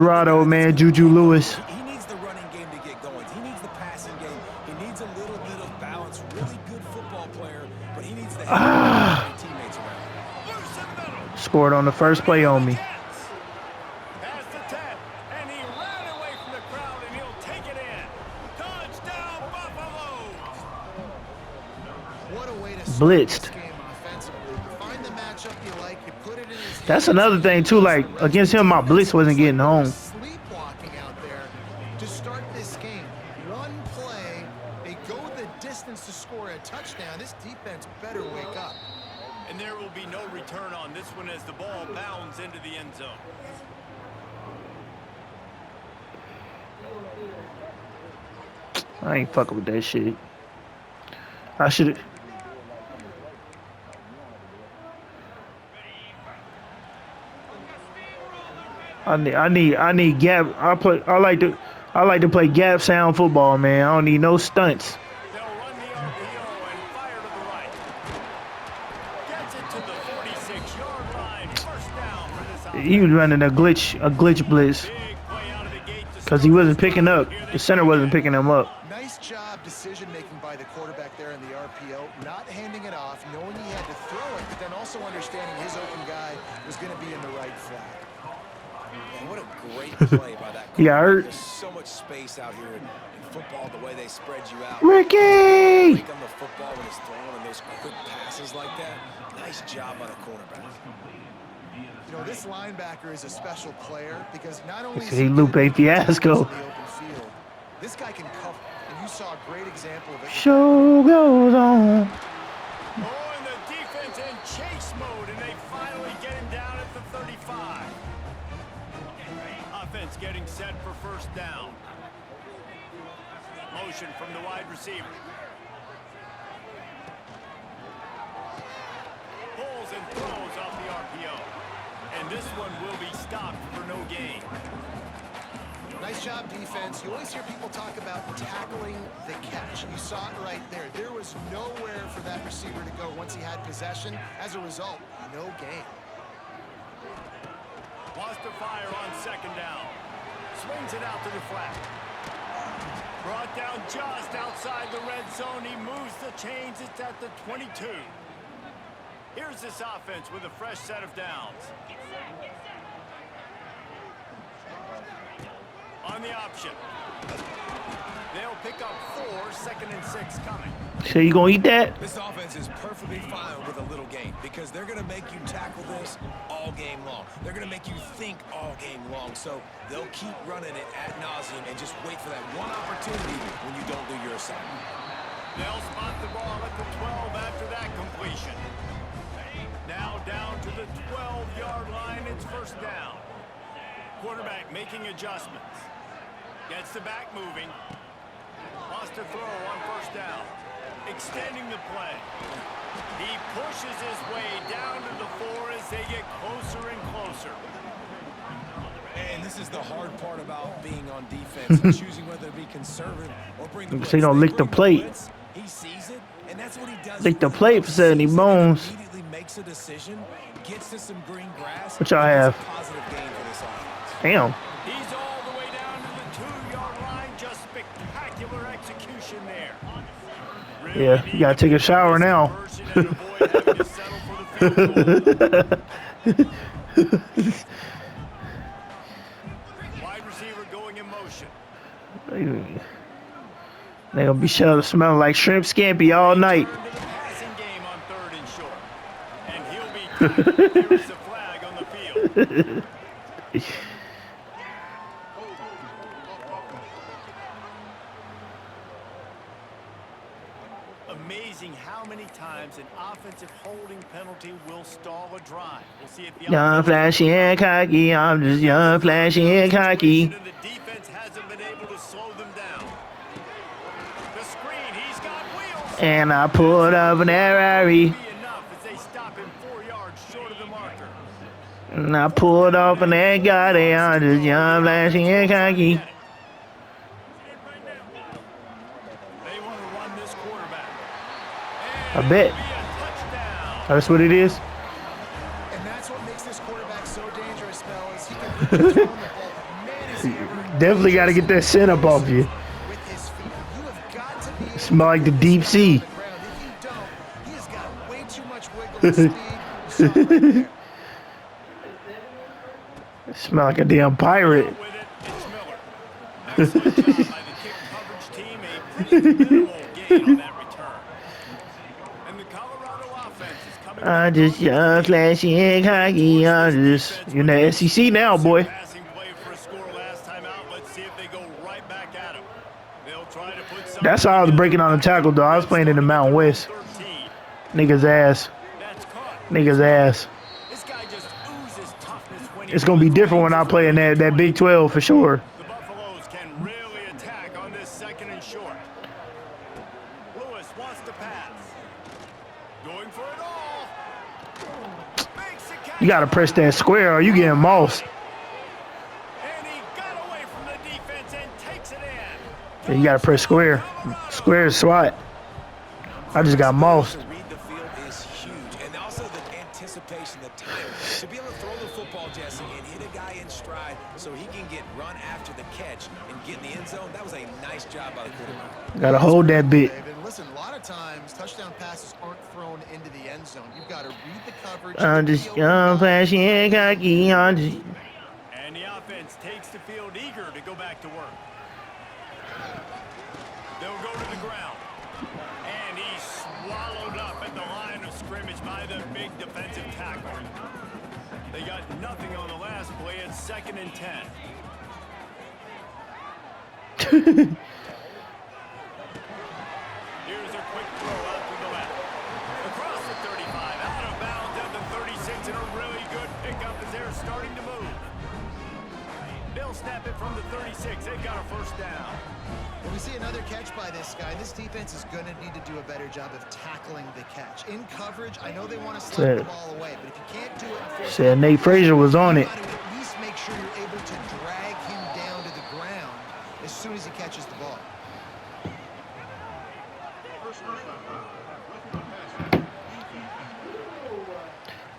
Reynaud, man, JuJu Lewis. He needs the running game to get going. He needs the passing game. He needs a little bit of balance. Really good football player, but he needs the help of his teammates around. Scored on the first play on me. Past the 10, and he ran away from the crowd, and he'll take it in. Touchdown, Buffalo! What a way to Blitzed. find the matchup you like, you put it in his That's another thing too. Like against him, my blitz wasn't getting home. Sleepwalking out there to start this game. One play, they go the distance to score a touchdown. This defense better wake up. And there will be no return on this one as the ball bounds into the end zone. I ain't fucking with that shit. I should. I need gap. I like to play gap sound football, man. I don't need no stunts. They'll run the RPO and fire to the right. Gets it to the 46-yard line. First down for this offense. He was running a glitch blitz Big play out of the gate to because he wasn't picking up. The center wasn't picking him up. Nice job decision-making by the quarterback there in the RPO, not handing it off, knowing he had to throw it, but then also understanding his open guy was going to be in the right flat. And what a great play by that. He got hurt. There's so much space out here in football, the way they spread you out. Ricky! Break on the football when it's thrown and those quick passes like that. Nice job by the quarterback. You know, this linebacker is a special player because not only is He Lupe Fiasco. in the open field, this guy can cover. And you saw a great example of it. Show goes on. Oh, and the defense in chase mode, and they finally get him down at the 35. Offense getting set for first down. Motion from the wide receiver. Pulls and throws off the RPO. And this one will be stopped for no gain. Nice job, defense. You always hear people talk about tackling the catch. You saw it right there. There was nowhere for that receiver to go once he had possession. As a result, no gain. Wants to fire on second down. Swings it out to the flat. Brought down just outside the red zone. He moves the chains. It's at the 22. Here's this offense with a fresh set of downs. On the option. They'll pick up 4, 2nd and 6 coming. So you gonna eat that? This offense is perfectly fine with a little game because they're going to make you tackle this all game long. They're going to make you think all game long. So they'll keep running it ad nauseum and just wait for that one opportunity when you don't do your assignment. They'll spot the ball at the 12 after that completion. Now down to the 12-yard line. It's first down. Quarterback making adjustments. Gets the back moving. Wants to throw on first down. Extending the play. He pushes his way down to the 4 as they get closer and closer. And this is the hard part about being on defense, choosing whether to be conservative or bring the blitz. So you don't lick the plate. He sees it, and that's what he does. Lick the plate for 70 bones. Immediately makes a decision, gets to some green grass. What y'all have? Positive game for this offense. Damn. He's all the way down to the 2-yard line. Just spectacular execution there. Really Yeah, you gotta take a shower now. Wide receiver going in motion. They gonna be smelling like shrimp scampi all night. Turn to the passing game on 3rd and short. And he'll be good. There is a flag on the field. Amazing how many times an offensive holding penalty will stall a drive. We'll see if the Young, flashy, and cocky. I'm just young, flashy, and cocky. The defense hasn't been able to slow them down. The screen, he's got wheels. And I pulled up an Ferrari. Enough as they stop him 4 yards short of the marker. And I pulled off and they got it. I'm just young, flashy, and cocky. They want to run this quarterback. I bet. That's what it is. And that's what makes this quarterback so dangerous, fellas. He can throw the ball Definitely got to get that scent up off you. With his feet, you have got to be able Smell like the to deep get him sea. on the ground. If you don't, he has got way too much wiggle and speed. You saw it right there. Smell like a damn pirate. With it, it's Miller. Excellent job by the kick coverage team. A pretty minimal gain on that return. And the Colorado offense is coming. I just young, flashy, and cocky. I just you in the SEC now, boy. Passing play for a score last time out. Let's see if they go right back at him. They'll try to put something That's how I was breaking on the tackle, though. I was playing in the Mountain West. 13. Niggas ass. That's caught. Niggas ass. This guy just oozes toughness when he It's gonna be different when I play in that Big 12 for sure. The Buffaloes can really attack on this second and short. Lewis wants to pass. Going for it all. Makes a catch. You gotta press that square or you getting mossed. And he got away from the defense and takes it in. Yeah, you gotta press square. Square is SWAT. I just got mossed. To read the field is huge, and also the anticipation, the time to be able to throw the football, Jesse, and hit a guy in stride so he can get run after the catch and get in the end zone. That was a nice job by the quarterback. Gotta hold that bit. David, listen, a lot of times touchdown passes aren't thrown into the end zone. You've got to read the coverage. I'm just young, flashy, and cocky. I'm just... And the offense takes the field eager to go back to work. They'll go to the ground. And he's swallowed up at the line of scrimmage by the big defensive tackle. They got nothing on the last play. It's 2nd and 10. Here's a quick throw out to the left. Across the 35, out of bounds at the 36, and a really good pickup as they're starting to move. They'll snap it from the 36. They've got a first down. When we see another catch by this guy, this defense is going to need to do a better job of tackling the catch. In coverage, I know they want to slap the ball away, but if you can't do it, Said Nate Frazier was on it. you got to at least make sure you're able to drag him down to the ground as soon as he catches the ball.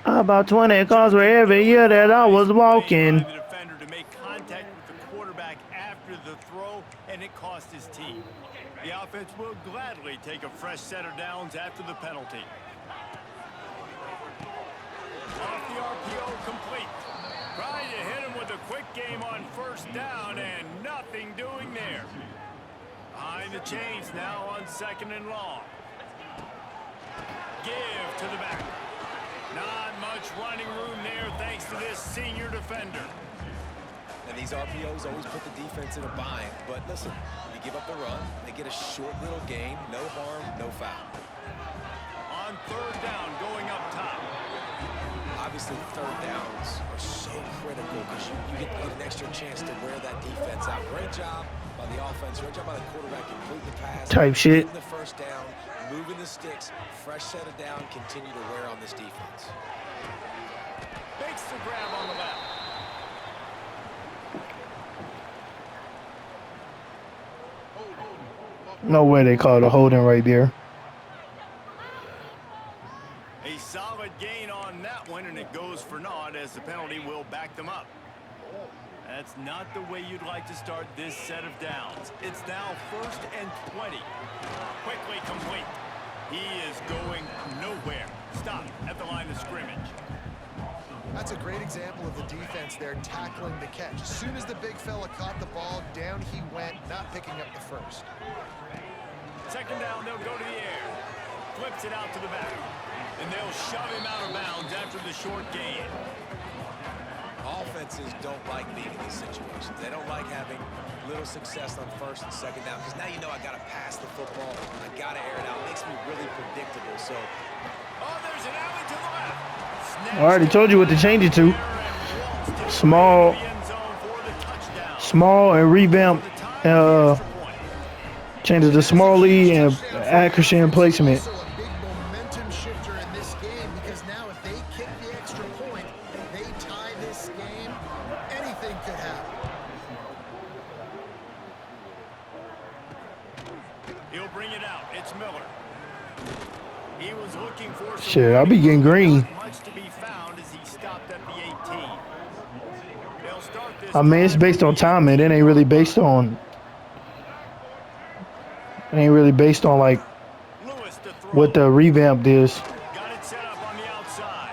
About 20 calls for every year that I was walking. The defender to make contact with the quarterback after the throw, and it cost his team. The offense will gladly take a fresh set of downs after the penalty. Off the RPO, complete. Trying to hit him with a quick game on first down, and nothing doing there. Behind the chains now on 2nd and long. Give to the back. Not much running room there thanks to this senior defender. And these RPOs always put the defense in a bind. But listen, you give up the run, they get a short little gain, no harm, no foul. On 3rd down, going up top. Obviously, 3rd downs are so critical because you get an extra chance to wear that defense out. Great job by the offense, great job by the quarterback, complete the pass. Type shit. Getting the first down, moving the sticks, fresh set of down, continue to wear on this defense. Makes the grab on the left. No way they called a holding right there. A solid gain on that one, and it goes for naught as the penalty will back them up. That's not the way you'd like to start this set of downs. It's now 1st and 20. Quickly complete. He is going nowhere. Stop at the line of scrimmage. That's a great example of the defense there tackling the catch. As soon as the big fella caught the ball, down he went, not picking up the first. 2nd down, they'll go to the air. Flips it out to the back. And they'll shove him out of bounds after the short gain. Offenses don't like being in these situations. They don't like having little success on 1st and 2nd down because now you know I got to pass the football. I got to air it out. It makes me really predictable. So, there's an alley to the left. I already told you what to change it to. Small and revamp. Change it to small lead and accuracy and placement. Also a big momentum shifter in this game because now if they kick the extra point and they tie this game, anything could happen. He'll bring it out. It's Miller. He was looking for Shit, I'll be getting green. Not much to be found as he stopped at the 18. They'll start this I mean, it's drive based on with timing. It ain't really based on. It ain't really based on like Lewis to throw. what the revamp is. Got it set up on the outside.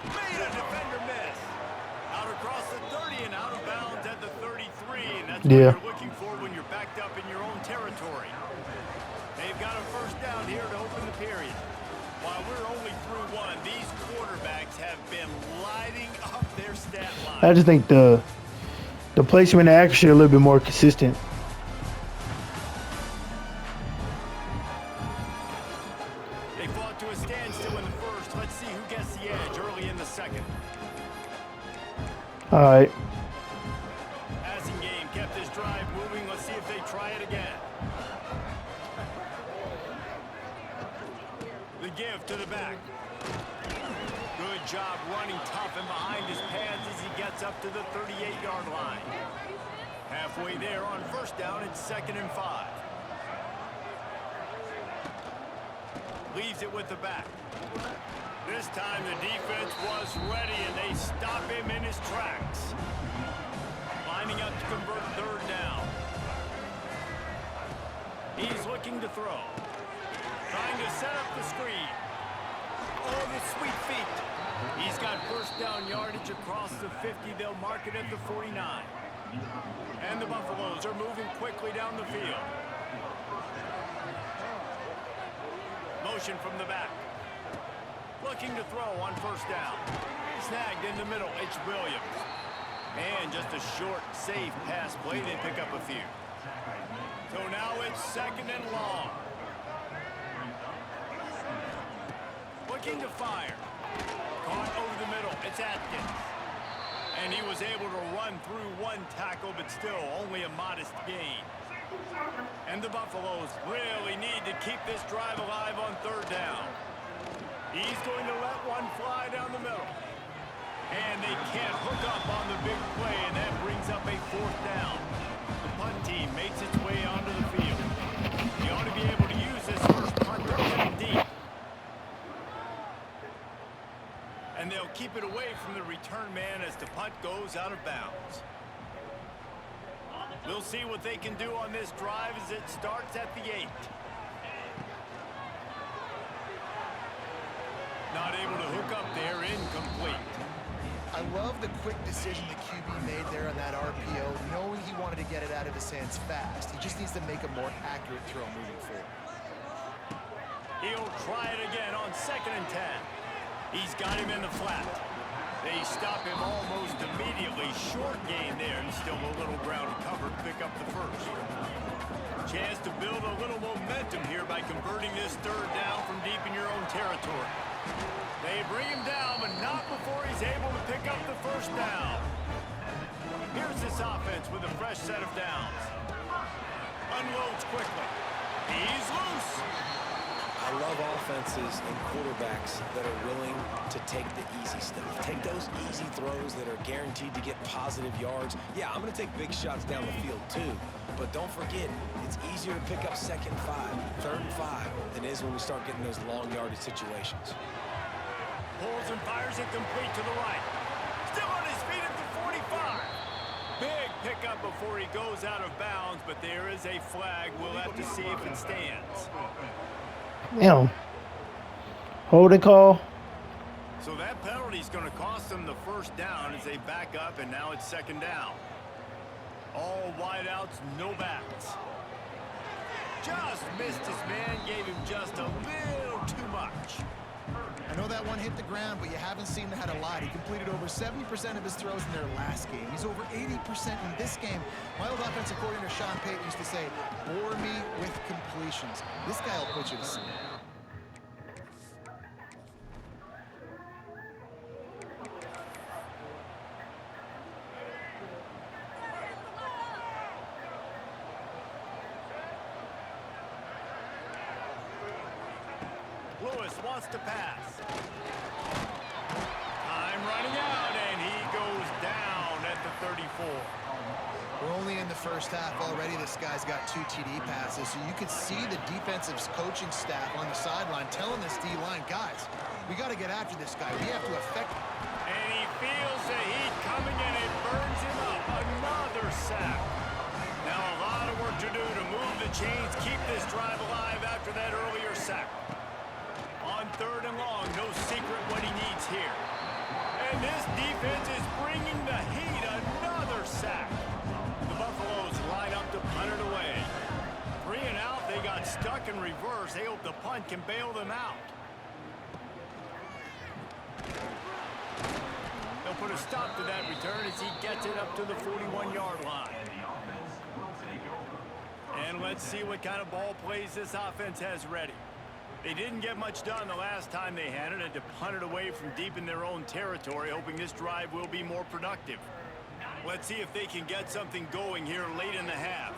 Made a defender miss. Out across the 30 and out of bounds at the 33. And that's what Yeah. you're looking for when you're backed up in your own territory. They've got a first down here to open the period. While we're only through one, these quarterbacks have been lighting up their stat line. I just think the placement and accuracy are a little bit more consistent. They fought to a standstill in the first. Let's see who gets the edge early in the second. All right. Passing game kept this drive moving. Let's see if they try it again. The give to the back. Good job running tough and behind his pads as he gets up to the 38-yard line. Halfway there on first down, it's 2nd and 5. Leaves it with the back. This time the defense was ready and they stop him in his tracks. Lining up to convert 3rd down. He's looking to throw. Trying to set up the screen. Oh, the sweet feet. He's got first down yardage across the 50. They'll mark it at the 49. And the Buffaloes are moving quickly down the field. Motion from the back. Looking to throw on first down. Snagged in the middle. It's Williams. And just a short, safe pass play. They pick up a few. So now it's 2nd and long. Looking to fire. Caught over the middle. It's Atkins. And he was able to run through one tackle, but still only a modest gain. And the Buffaloes really need to keep this drive alive on 3rd down. He's going to let one fly down the middle. And they can't hook up on the big play, and that brings up a 4th down. The punt team makes its way onto the field. He ought to be able to use this first punt to get it deep. And they'll keep it away from the return man as the punt goes out of bounds. We'll see what they can do on this drive as it starts at the 8. Not able to hook up there, incomplete. I love the quick decision the QB made there on that RPO, knowing he wanted to get it out of his hands fast. He just needs to make a more accurate throw moving forward. He'll try it again on 2nd and 10. He's got him in the flat. They stop him almost immediately. Short gain there, and still a little ground covered to pick up the first. Chance to build a little momentum here by converting this 3rd down from deep in your own territory. They bring him down, but not before he's able to pick up the first down. Here's this offense with a fresh set of downs. Unloads quickly. He's loose. I love offenses and quarterbacks that are willing to take the easy stuff. Take those easy throws that are guaranteed to get positive yards. Yeah, I'm going to take big shots down the field too. But don't forget, it's easier to pick up 2nd and 5, 3rd and 5 than it is when we start getting those long yardage situations. Pulls and fires it complete to the right. Still on his feet at the 45. Big pickup before he goes out of bounds, but there is a flag. We'll have to see if it stands. Damn. Holding call. So that penalty is going to cost them the first down as they back up, and now it's 2nd down. All wideouts, no backs. Just missed his man, gave him just a little too much. I know that one hit the ground, but you haven't seen that a lot. He completed over 70% of his throws in their last game. He's over 80% in this game. My old offensive coordinator, Sean Payton, used to say, bore me with completions. This guy will put you to sleep. Lewis wants to pass. Time running out, and he goes down at the 34. We're only in the first half already. This guy's got 2 TD passes, so you could see the defensive coaching staff on the sideline telling this D-line, guys, we got to get after this guy. We have to affect him. And he feels the heat coming, and it burns sack. Now a lot of work to do to move the chains, keep this drive alive after that earlier sack. On 3rd and long, no secret what he needs here. And this defense is bringing the heat. Another sack. The Buffaloes line up to punt it away. 3 and out, they got stuck in reverse. They hope the punt can bail them out. They'll put a stop to that return as he gets it up to the 41-yard line. And let's see what kind of ball plays this offense has ready. They didn't get much done the last time they had it, and to punt it away from deep in their own territory, hoping this drive will be more productive. Let's see if they can get something going here late in the half.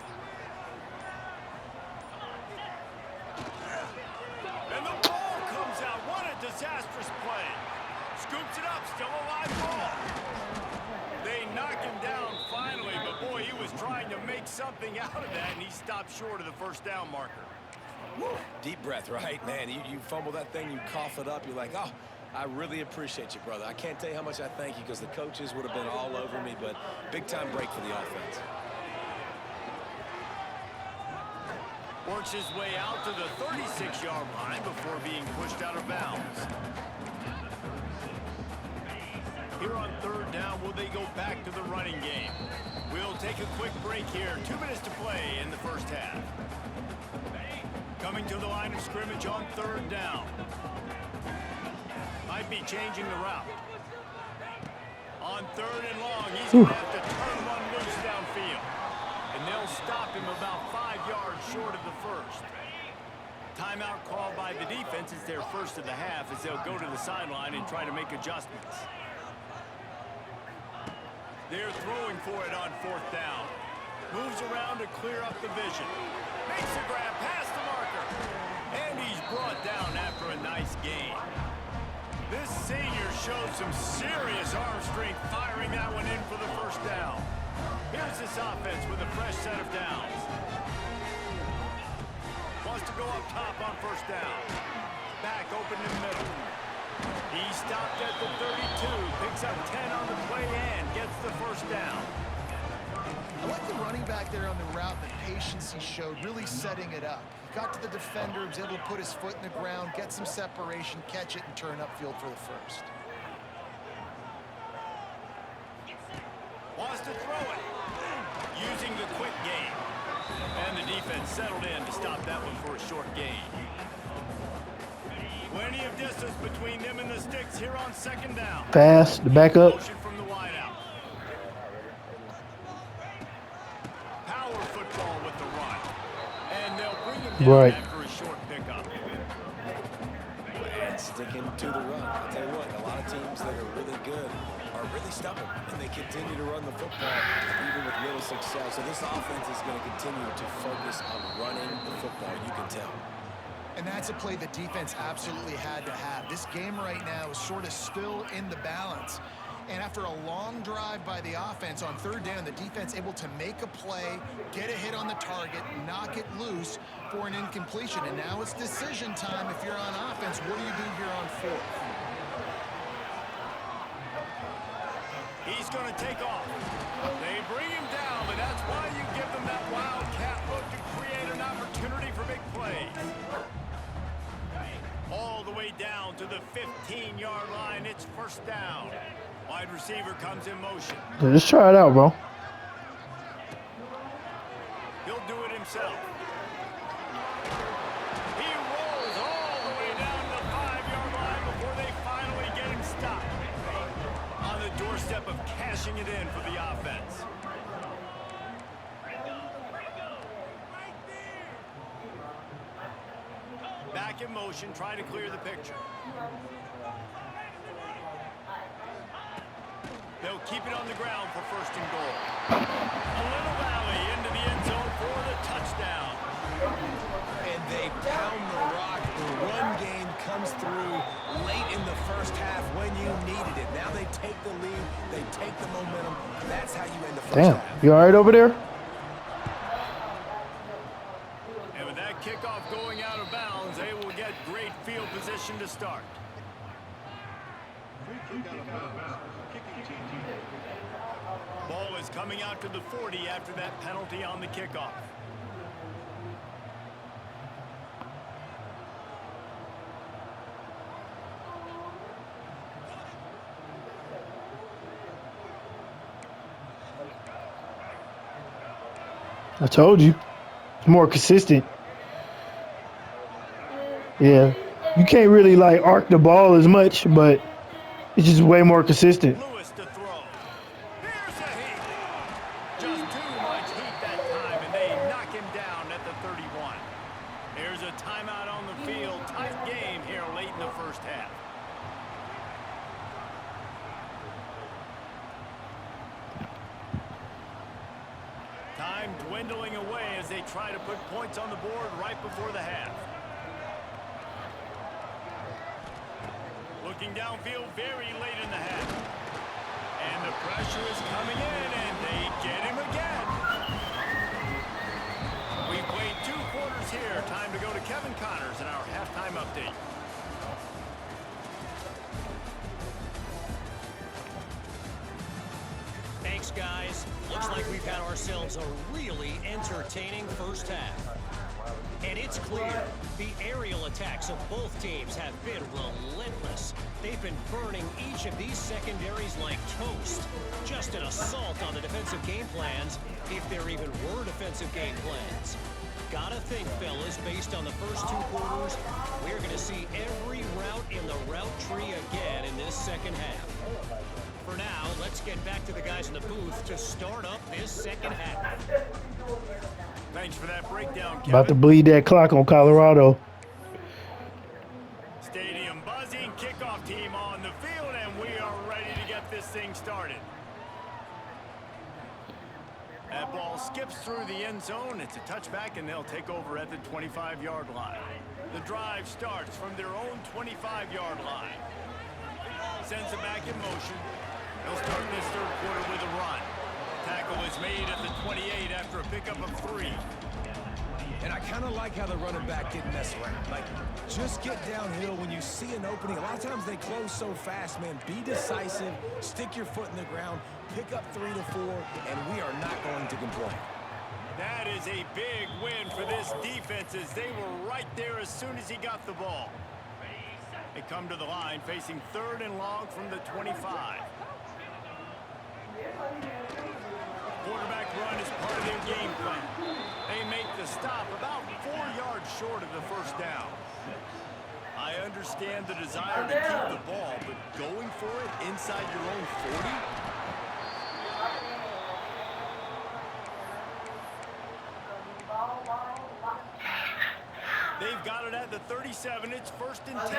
And the ball comes out. What a disastrous play. Scoops it up, still a live ball. They knock him down finally, but boy, he was trying to make something out of that, and he stopped short of the first down marker. Woo. Deep breath, right? Man, you fumble that thing, you cough it up, you're like, oh, I really appreciate you, brother. I can't tell you how much I thank you because the coaches would have been all over me, but big-time break for the offense. Works his way out to the 36-yard line before being pushed out of bounds. Here on 3rd down, will they go back to the running game? We'll take a quick break here. 2 minutes to play in the first half. Coming to the line of scrimmage on 3rd down. Might be changing the route. On 3rd and long, he's going to have to turn one loose downfield. And they'll stop him about 5 yards short of the first. Timeout called by the defense. It's their first of the half as they'll go to the sideline and try to make adjustments. They're throwing for it on 4th down. Moves around to clear up the vision. Makes a grab past the marker. And he's brought down after a nice gain. This senior showed some serious arm strength firing that one in for the first down. Here's this offense with a fresh set of downs. Wants to go up top on 1st down. Back open in the middle. He stopped at the 32, picks up 10 on the play and gets the first down. I like the running back there on the route, the patience he showed, really setting it up. He got to the defender, was able to put his foot in the ground, get some separation, catch it, and turn upfield for the first. Wants to throw it. Using the quick game. And the defense settled in to stop that one for a short gain. Plenty of distance between them and the sticks here on 2nd down. Pass, the backup. Motion from the wideout. Power football with the run. And they'll bring him down after a short pickup. And sticking to the run. I'll tell you what, a lot of teams that are really good are really stubborn, and they continue to run the football even with little success. So this offense is going to continue to focus on running the football, you can tell. And that's a play the defense absolutely had to have. This game right now is sort of still in the balance. And after a long drive by the offense on 3rd down, the defense able to make a play, get a hit on the target, knock it loose for an incompletion. And now it's decision time if you're on offense. What do you do here on 4th? He's going to take off. They bring him down, but that's why you give them that wildcat look to create an opportunity for big plays. All the way down to the 15-yard line. It's 1st down. Wide receiver comes in motion. Just try it out, bro. He'll do it himself. He rolls all the way down to the 5-yard line before they finally get him stopped. On the doorstep of cashing it in for the offense. Back in motion, trying to clear the picture. They'll keep it on the ground for 1st and goal. A little rally into the end zone for the touchdown. And they pound the rock. The run game comes through late in the first half when you needed it. Now they take the lead. They take the momentum. That's how you end the first half. Damn, you all right over there? And with that kickoff going out of bounds, they will get great field position to start. Ball is coming out to the 40 after that penalty on the kickoff. I told you. It's more consistent. Yeah. You can't really like arc the ball as much, but it's just way more consistent. Lewis to throw. Here's a heat. Just too much heat that time, and they knock him down at the 31. Here's a timeout on the field. Tight game here late in the first half. Time dwindling away as they try to put points on the board right before the half. Looking downfield very late in the half. And the pressure is coming in, and they get him again. We've played 2 quarters here. Time to go to Kevin Connors in our halftime update. Thanks, guys. Looks like we've had ourselves a really entertaining first half. And it's clear, the aerial attacks of both teams have been relentless. They've been burning each of these secondaries like toast. Just an assault on the defensive game plans, if there even were defensive game plans. Gotta think, fellas, based on the first 2 quarters, we're going to see every route in the route tree again in this second half. For now, let's get back to the guys in the booth to start up this second half. Thanks for that breakdown, Kevin. About to bleed that clock on Colorado. Stadium buzzing, kickoff team on the field, and we are ready to get this thing started. That ball skips through the end zone. It's a touchback, and they'll take over at the 25-yard line. The drive starts from their own 25-yard line. Sends it back in motion. They'll start this third quarter with a run. Tackle is made at the 28 after a pickup of 3. And I kind of like how the running back didn't mess around. Like, just get downhill when you see an opening. A lot of times they close so fast, man. Be decisive, stick your foot in the ground, pick up 3 to 4, and we are not going to complain. That is a big win for this defense as they were right there as soon as he got the ball. They come to the line facing 3rd and long from the 25. Quarterback run is part of their game plan. They make the stop about 4 yards short of the first down. I understand the desire to keep the ball, but going for it inside your own 40? They've got it at the 37. It's 1st and 10.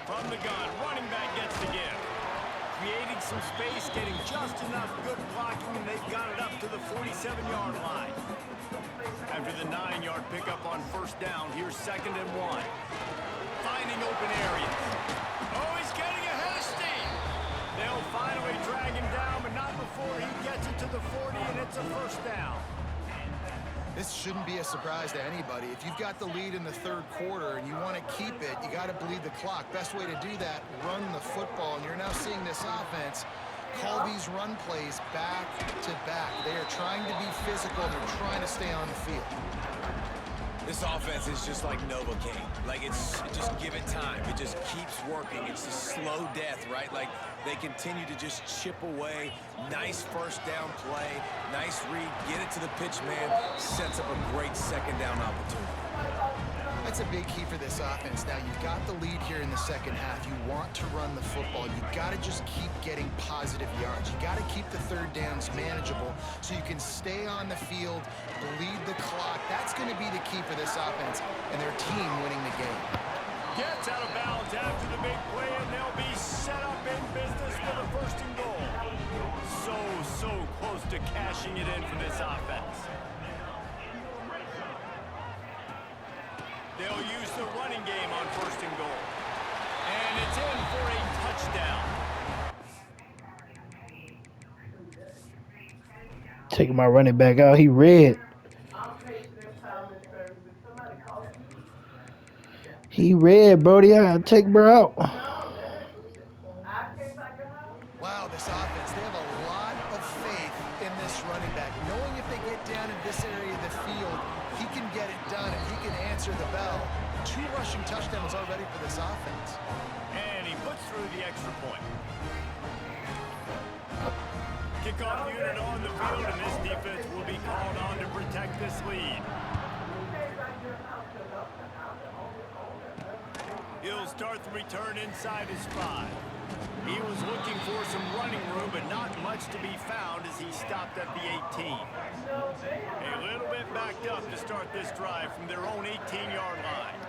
From the gun, running back gets the give. Creating some space, getting just enough good blocking, and they've got it up to the 47-yard line. After the 9-yard pickup on 1st down, here's 2nd and 1. Finding open areas. Oh, he's getting ahead of steam. They'll finally drag him down, but not before he gets it to the 40, and it's a 1st down. This shouldn't be a surprise to anybody. If you've got the lead in the 3rd quarter and you want to keep it, you got to bleed the clock. Best way to do that, run the football. And you're now seeing this offense call these run plays back to back. They are trying to be physical. They're trying to stay on the field. This offense is just like Novocaine. Like, just give it time. It just keeps working. It's a slow death, right? Like, they continue to just chip away. Nice 1st down play. Nice read. Get it to the pitch man. Sets up a great 2nd down opportunity. That's a big key for this offense. Now, you've got the lead here in the second half. You want to run the football. You've got to just keep getting positive yards. You got to keep the 3rd downs manageable so you can stay on the field, bleed the clock. That's going to be the key for this offense and their team winning the game. Gets out of bounds after the big play, and they'll be set up in business for the 1st and goal. So close to cashing it in for this offense. They'll use the running game on 1st and goal. And it's in for a touchdown. Taking my running back out. He red. He red, Brody. I gotta take bro out. Wow, this offense back, knowing if they get down in this area of the field, he can get it done and he can answer the bell. 2 rushing touchdowns already for this offense. And he puts through the extra point. Kickoff unit on the field, and this defense will be called on to protect this lead. He'll start the return inside his 5. He was looking for some running room, but not much to be found as he stopped at the 18. A little bit backed up to start this drive from their own 18-yard line.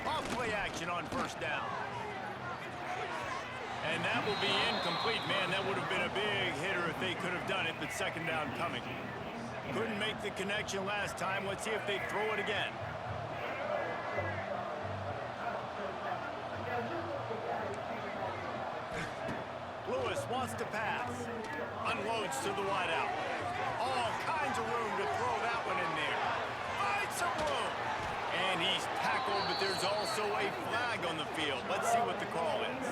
Off-play action on first down. And that will be incomplete. Man, that would have been a big hitter if they could have done it, but second down coming. Couldn't make the connection last time. Let's see if they throw it again. Lewis wants to pass. Unloads to the wideout. All kinds of room to throw that one in there. Finds some room. And he's tackled, but there's also a flag on the field. Let's see what the call is.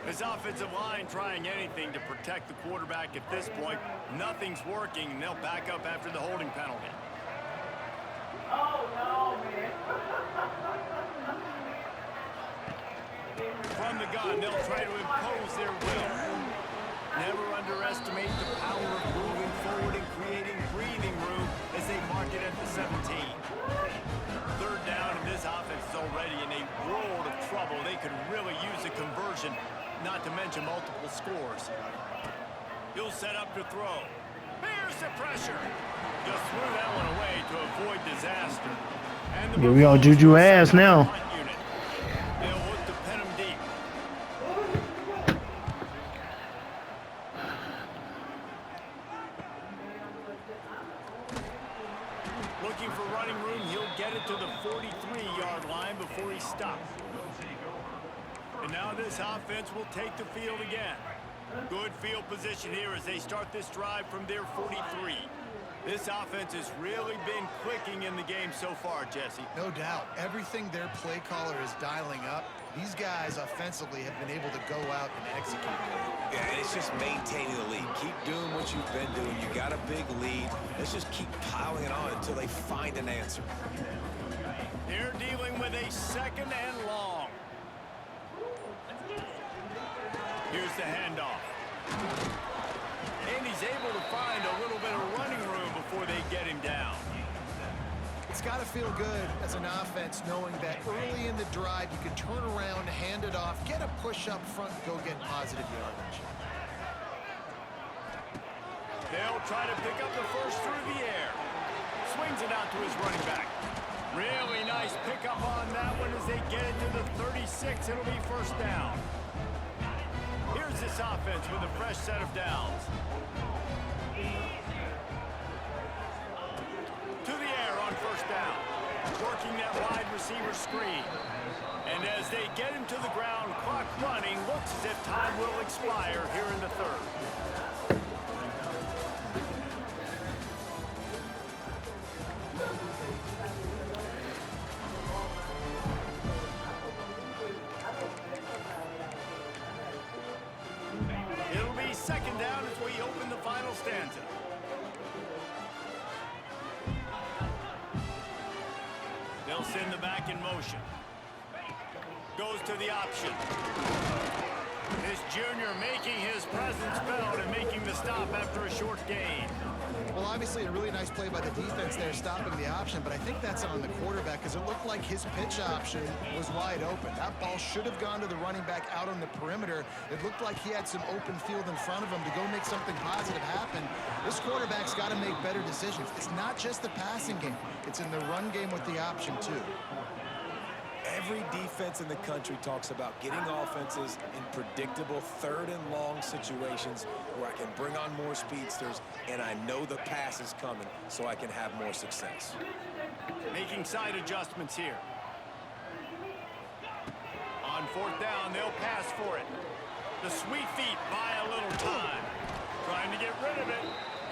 His offensive line trying anything to protect the quarterback at this point. Nothing's working, and they'll back up after the holding penalty. Oh, no, man. From the gun, they'll try to impose their will. Never underestimate the power of moving forward and creating breathing room as they mark it at the 17. Third down, and this offense is already in a world of trouble. They could really use a conversion, not to mention multiple scores. He'll set up to throw. Here's the pressure. Just threw that one away to avoid disaster. And the we on JuJu ass now. They'll look to pin him deep. Looking for running room. He'll get it to the 43-yard line before he stops. And now this offense will take the field again. Good field position here as they start this drive from their 43. This offense has really been clicking in the game so far, Jesse. No doubt. Everything their play caller is dialing up, these guys offensively have been able to go out and execute. Yeah, and it's just maintaining the lead. Keep doing what you've been doing. You got a big lead. Let's just keep piling it on until they find an answer. They're dealing with a second and long. Here's the handoff. And he's able to find a little bit of running room before they get him down. It's got to feel good as an offense knowing that early in the drive you can turn around, hand it off, get a push up front, go get positive yardage. They'll try to pick up the first through the air. Swings it out to his running back. Really nice pickup on that one as they get it to the 36. It'll be first down. Here's this offense with a fresh set of downs. To the air on first down. Working that wide receiver screen. And as they get him to the ground, clock running, looks as if time will expire here in the third. It'll be second down as we open the final stanza. They'll send the back in motion. Goes to the option. This junior making his presence felt and making the stop after a short gain. Well, obviously a really nice play by the defense there, stopping the option, but I think that's on the quarterback because it looked like his pitch option was wide open. That ball should have gone to the running back out on the perimeter. It looked like he had some open field in front of him to go make something positive happen. This quarterback's got to make better decisions. It's not just the passing game. It's in the run game with the option, too. Every defense in the country talks about getting offenses in predictable third and long situations where I can bring on more speedsters and I know the pass is coming so I can have more success. Making side adjustments here. On fourth down, they'll pass for it. The sweet feet buy a little time. Trying to get rid of it.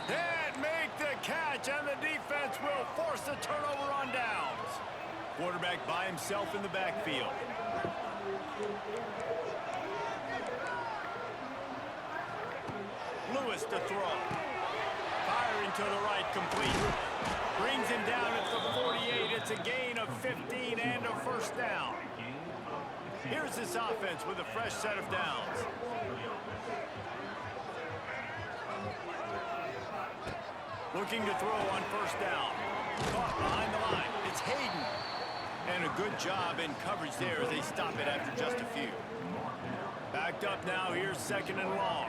And make the catch, and the defense will force a turnover on downs. Quarterback by himself in the backfield. Lewis to throw. Firing to the right, complete. Brings him down at the 48. It's a gain of 15 and a first down. Here's this offense with a fresh set of downs. Looking to throw on first down. Caught behind the line. It's Hayden. And a good job in coverage there as they stop it after just a few. Backed up now. Here's second and long.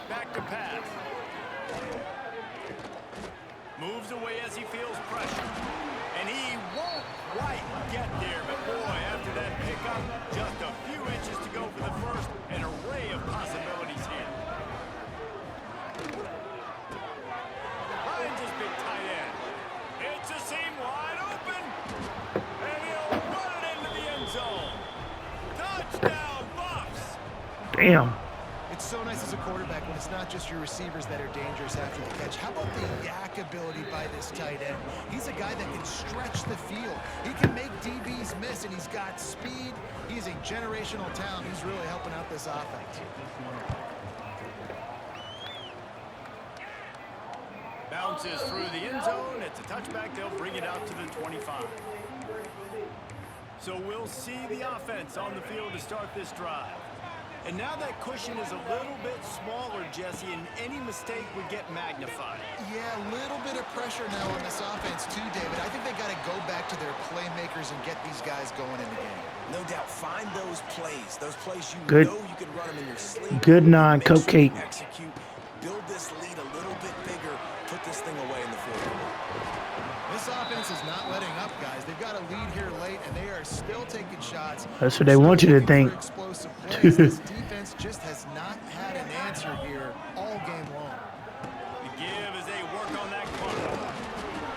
Back to pass. Moves away as he feels pressure. And he won't quite get there. But boy, after that pickup, just a few inches to go for the first. An array of possibilities here. Finds his big tight end. It's a seam wide open. And he'll run it into the end zone. Touchdown, Buffs. Damn. It's so nice as a quarterback when it's not just your receivers that are dangerous after the catch. How about the yak ability by this tight end? He's a guy that can stretch the field. He can make DBs miss, and he's got speed. He's a generational talent. He's really helping out this offense. Bounces through the end zone. It's a touchback. They'll bring it out to the 25. So we'll see the offense on the field to start this drive. And now that cushion is a little bit smaller, Jesse, and any mistake would get magnified. Yeah, a little bit of pressure now on this offense too, David. I think they got to go back to their playmakers and get these guys going in the game. No doubt. Find those plays you Good. know you can run them in your sleep. Good non-cupcake. Execute. Build this lead a little bit bigger. Put this thing away in the fourth quarter. This offense is not letting up, guys. They've got a lead here late, and they are still taking shots. That's what they want you to think. Explosive plays. This defense just has not had an answer here all game long. The give as they work on that corner.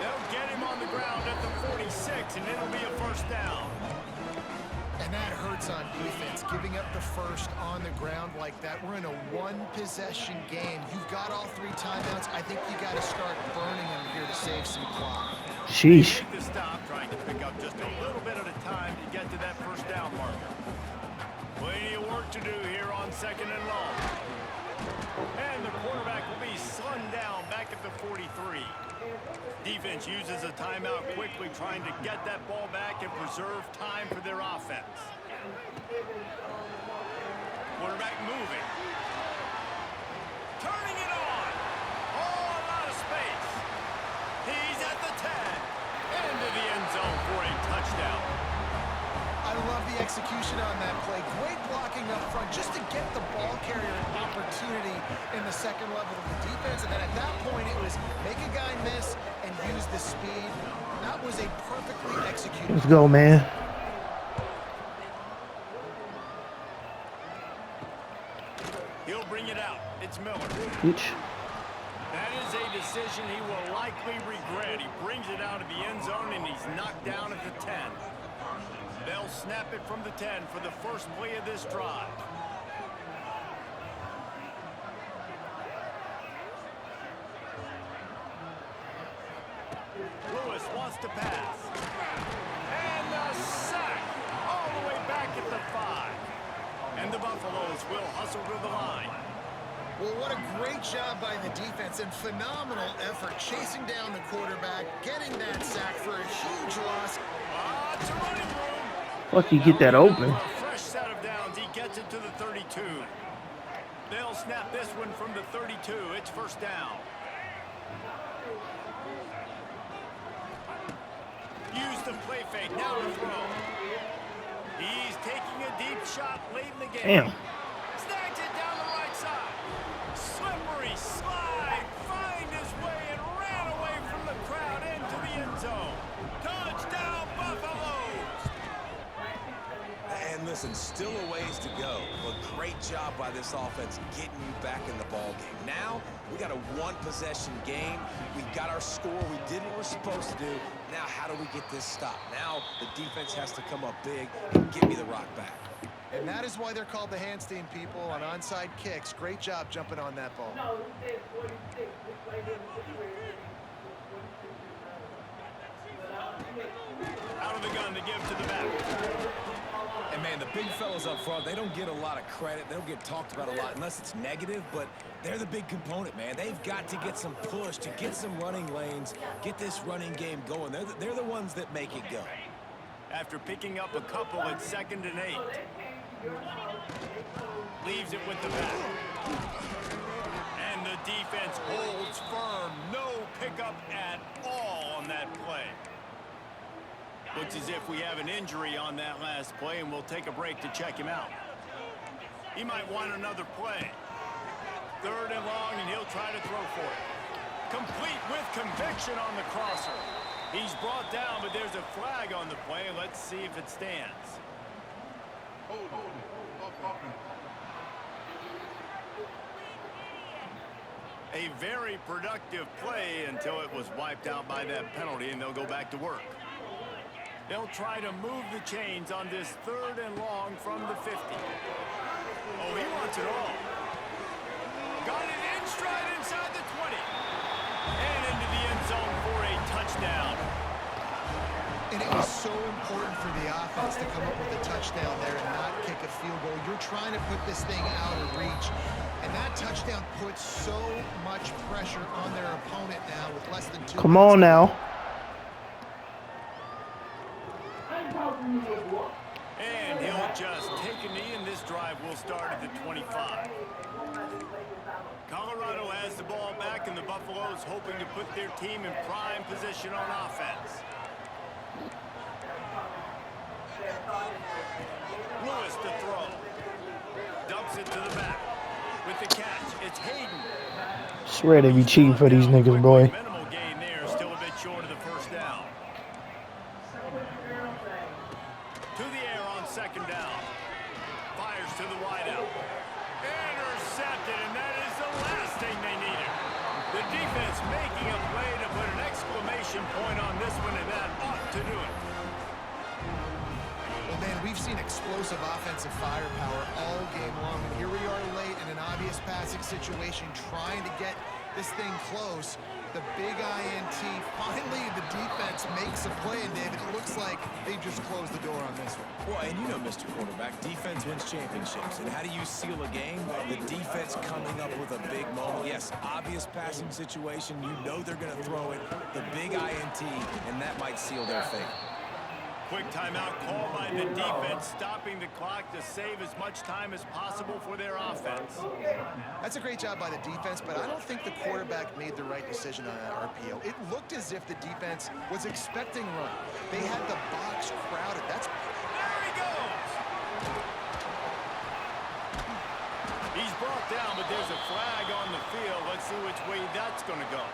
They'll get him on the ground at the 46, and it'll be a first down. And that hurts on defense, giving up the first on the ground like that. We're in a one-possession game. You've got all three timeouts. I think you got to start burning them here to save some clock. Sheesh. Take the stop, trying to pick up just a little bit at a time to get to that first down marker. Plenty of work to do here on second and long. And the quarterback will be slung down back at the 43. Defense uses a timeout quickly, trying to get that ball back and preserve time for their offense. Quarterback moving. Turning it on. Oh, a lot of space. He's at the 10. Into the end zone for a touchdown. I love the execution on that play. Great blocking up front just to get the ball carrier an opportunity in the second level of the defense. And then at that point, it was make a guy miss and use the speed. That was a perfectly executed. Let's go, man. He'll bring it out. It's Miller. Bitch. That is a decision he will likely regret. He brings it out of the end zone, and he's knocked down at the 10. They'll snap it from the 10 for the first play of this drive. Lewis wants to pass. And a sack all the way back at the 5. And the Buffaloes will hustle to the line. Well, what a great job by the defense and phenomenal effort chasing down the quarterback, getting that sack for a huge loss. It's a running room. Fuck, you get that open. A fresh set of downs. He gets it to the 32. They'll snap this one from the 32. It's first down. Use the play fake. Now to throw. He's taking a deep shot late in the game. Damn. Snags it down the right side. Slippery slide. Find his way and ran away from the crowd into the end zone. Touchdown, Buffaloes. And listen, still a ways to go, but great job by this offense getting you back in the ball game. Now we got a one-possession game. We got our score. We did what we're supposed to do. Now how do we get this stop? Now the defense has to come up big and give me the rock back. And that is why they're called the Handstein people on onside kicks. Great job jumping on that ball. Out of the gun to give to the back. And, man, the big fellas up front, they don't get a lot of credit. They don't get talked about a lot unless it's negative, but they're the big component, man. They've got to get some push, to get some running lanes, get this running game going. They're the ones that make it go. After picking up a couple at 2nd and 8. Leaves it with the back. And the defense holds firm. No pickup at all on that play. Looks as if we have an injury on that last play, and we'll take a break to check him out. He might want another play. 3rd and long, and he'll try to throw for it. Complete with conviction on the crosser. He's brought down, but there's a flag on the play. Let's see if it stands. A very productive play until it was wiped out by that penalty, and they'll go back to work. They'll try to move the chains on this 3rd and long from the 50. Oh, he wants it all. Got it in stride inside the 20. And into the end zone for a touchdown. And it was so important for the offense to come up with a touchdown there and not kick a field goal. You're trying to put this thing out of reach. And that touchdown puts so much pressure on their opponent now with less than 2 minutes. Come on now. And he'll just take a knee, and this drive will start at the 25. Colorado has the ball back, and the Buffaloes hoping to put their team in prime position on offense. Lewis to throw. Dumps it to the back. With the catch, it's Hayden. Swear they be cheating for these niggas, boy. Minimal gain there, still a bit short of the first down. To the air on 2nd down. Fires to the wideout. Intercepted, and that is the last thing they needed. The defense making a play to put an exclamation point on this one, and that ought to do it. Well, man, we've seen explosive offensive firepower all game long, and here we are late in an obvious passing situation trying to get this thing close. The big INT, finally the defense makes a play, and David, it looks like they just closed the door on this one. Well, and you know, Mr. Quarterback, defense wins championships. And how do you seal a game? The defense coming up with a big moment. Yes, obvious passing situation. You know they're going to throw it. The big INT, and that might seal their fate. Quick timeout call by the defense, stopping the clock to save as much time as possible for their offense. That's a great job by the defense, but I don't think the quarterback made the right decision on that RPO. It looked as if the defense was expecting run. They had the box crowded. There he goes! He's brought down, but there's a flag on the field. Let's see which way that's going to go.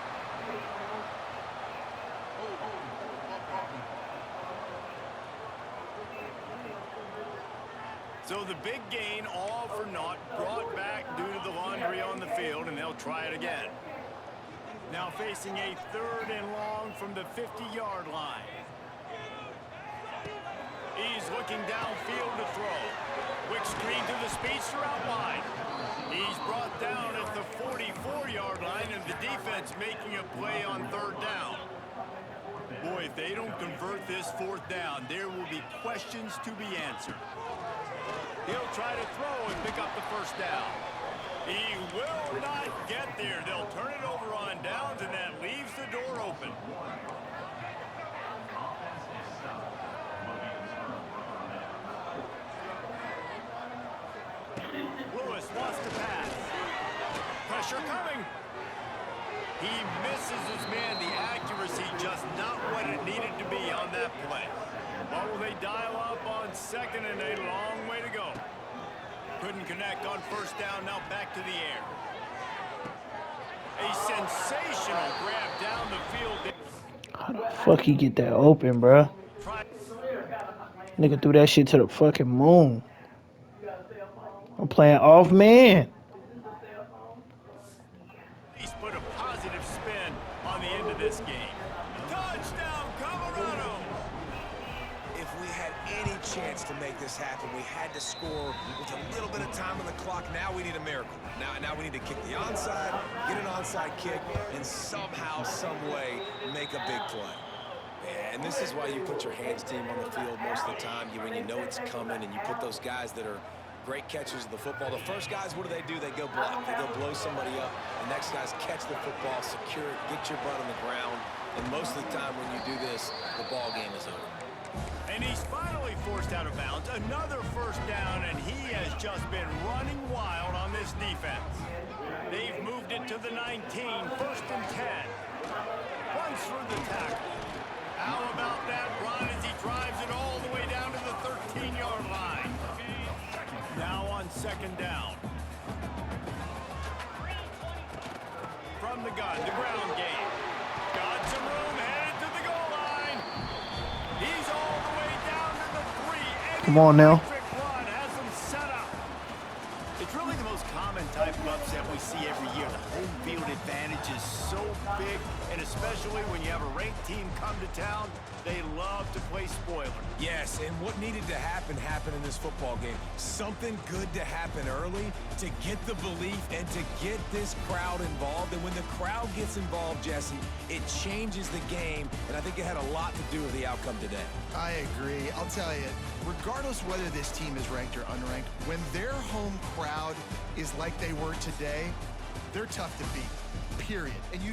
So the big gain, all for naught, brought back due to the laundry on the field, and they'll try it again. Now facing a 3rd and long from the 50-yard line. He's looking downfield to throw. Quick screen to the speedster out wide. He's brought down at the 44-yard line, and the defense making a play on 3rd down. Boy, if they don't convert this 4th down, there will be questions to be answered. He'll try to throw and pick up the 1st down. He will not get there. They'll turn it over on downs, and that leaves the door open. Lewis wants to pass. Pressure coming. He misses his man. The accuracy just not what it needed to be on that play. What will they dial up on 2nd and 8? Long way to go. Couldn't connect on 1st down. Now back to the air. A sensational grab down the field. How the fuck he get that open, bruh? Nigga threw that shit to the fucking moon. I'm playing off man. He's put a positive spin on the end of this game. Touchdown, Colorado! if we had any chance to make this happen, we had to score with a little bit of time on the clock. Now we need a miracle. Now we need to kick the onside, get an onside kick, and somehow, some way, make a big play. And this is why you put your hands team on the field most of the time. When you know it's coming, and you put those guys that are great catchers of the football. The first guys, what do? They go block. They go blow somebody up. The next guys catch the football, secure it, get your butt on the ground. And most of the time when you do this, the ball game is over. And he's finally forced out of bounds. Another first down, and he has just been running wild on this defense. They've moved it to the 19, 1st and 10. Runs through the tackle. How about that run as he drives it all the way down to the 13-yard line? Now on 2nd down. From the gun, the ground game. Got some room, headed to the goal line. He's all the way down to the 3. Come on now. Run has him set up. It's really the most common type of upset we see every year. The home field advantage is so big, and especially when you have a ranked team come to town, they love to play spoiler. Yes, and what needed to happen happened in this football game. Something good to happen early to get the belief and to get this crowd involved. And when the crowd gets involved, Jesse, it changes the game, and I think it had a lot to do with the outcome today. I agree. I'll tell you, regardless whether this team is ranked or unranked, when their home crowd is like they were today, they're tough to beat, period. And you